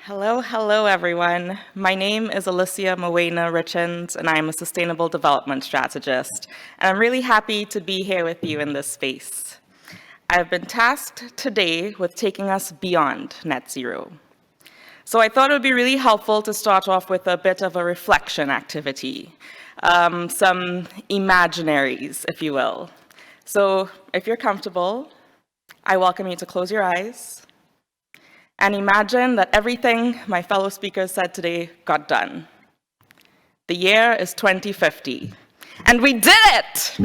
Hello, everyone. My name is Alicia M Richins, and I'm a Sustainable Development Strategist. And I'm really happy to be here with you in this space. I've been tasked today with taking us beyond net zero. So I thought it would be really helpful to start off with a bit of a reflection activity, some imaginaries, if you will. So if you're comfortable, I welcome you to close your eyes and imagine that everything my fellow speakers said today got done. The year is 2050, and we did it!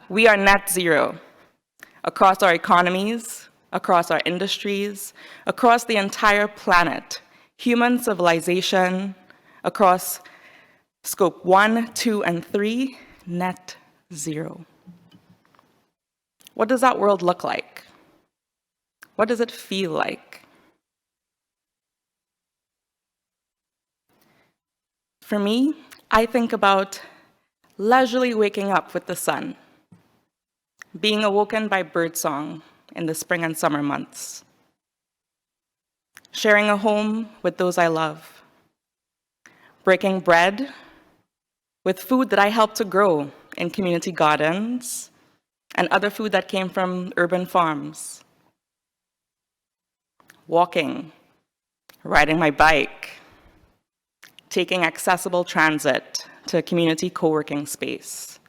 We are net zero across our economies, across our industries, across the entire planet, human civilization, across scope 1, 2, and 3, net zero. What does that world look like? What does it feel like? For me, I think about leisurely waking up with the sun, being awoken by birdsong in the spring and summer months, sharing a home with those I love, breaking bread with food that I helped to grow in community gardens and other food that came from urban farms, walking, riding my bike, taking accessible transit to a community co-working space,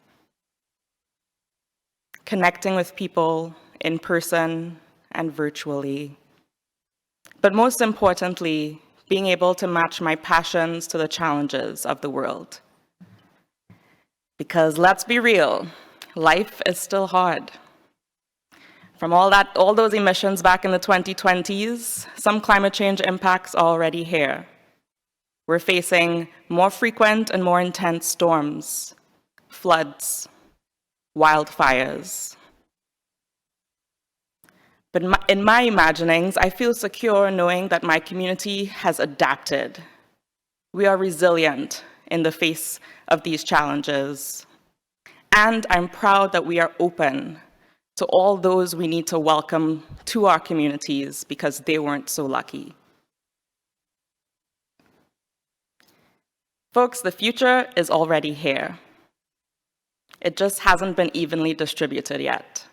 connecting with people in person and virtually, but most importantly, being able to match my passions to the challenges of the world. Because let's be real, life is still hard. From all those emissions back in the 2020s, some climate change impacts are already here. We're facing more frequent and more intense storms, floods, wildfires. But in my imaginings, I feel secure knowing that my community has adapted. We are resilient in the face of these challenges. And I'm proud that we are open to all those we need to welcome to our communities because they weren't so lucky. Folks, the future is already here. It just hasn't been evenly distributed yet.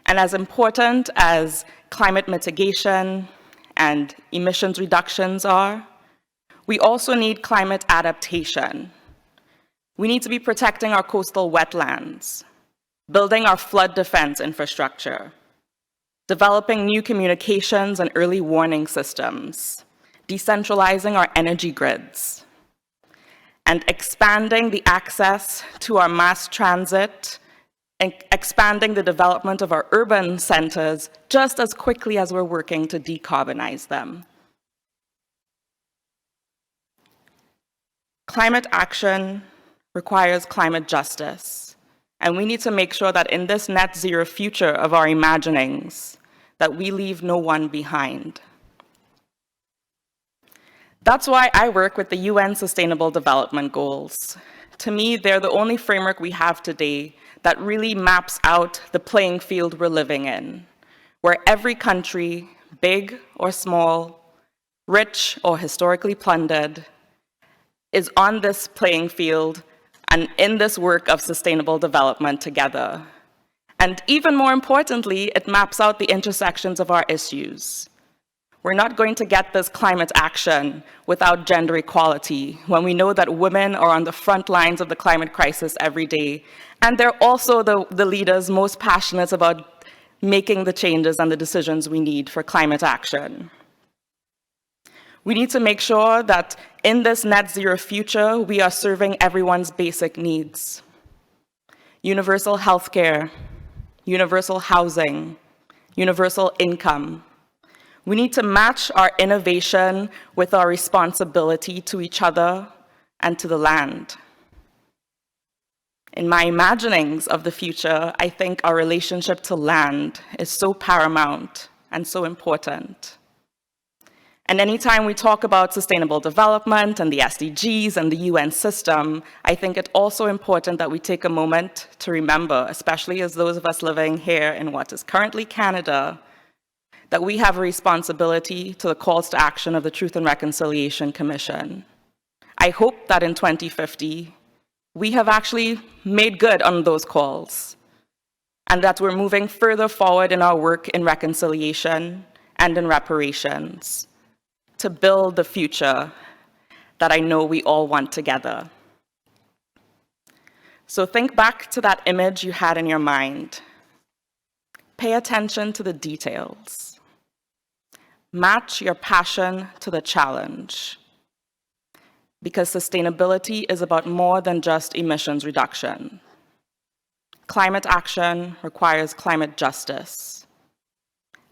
And as important as climate mitigation and emissions reductions are, we also need climate adaptation. We need to be protecting our coastal wetlands, building our flood defense infrastructure, developing new communications and early warning systems, decentralizing our energy grids, and expanding the access to our mass transit, and expanding the development of our urban centers just as quickly as we're working to decarbonize them. Climate action requires climate justice, and we need to make sure that in this net zero future of our imaginings, that we leave no one behind. That's why I work with the UN Sustainable Development Goals. To me, they're the only framework we have today that really maps out the playing field we're living in, where every country, big or small, rich or historically plundered, is on this playing field and in this work of sustainable development together. And even more importantly, it maps out the intersections of our issues. We're not going to get this climate action without gender equality, when we know that women are on the front lines of the climate crisis every day, and they're also the leaders most passionate about making the changes and the decisions we need for climate action. We need to make sure that in this net zero future, we are serving everyone's basic needs. Universal healthcare, universal housing, universal income. We need to match our innovation with our responsibility to each other and to the land. In my imaginings of the future, I think our relationship to land is so paramount and so important. And anytime we talk about sustainable development and the SDGs and the UN system, I think it's also important that we take a moment to remember, especially as those of us living here in what is currently Canada, that we have a responsibility to the calls to action of the Truth and Reconciliation Commission. I hope that in 2050, we have actually made good on those calls, and that we're moving further forward in our work in reconciliation and in reparations to build the future that I know we all want together. So think back to that image you had in your mind. Pay attention to the details. Match your passion to the challenge, because sustainability is about more than just emissions reduction. Climate action requires climate justice,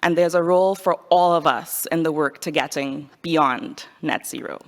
and there's a role for all of us in the work to getting beyond net zero.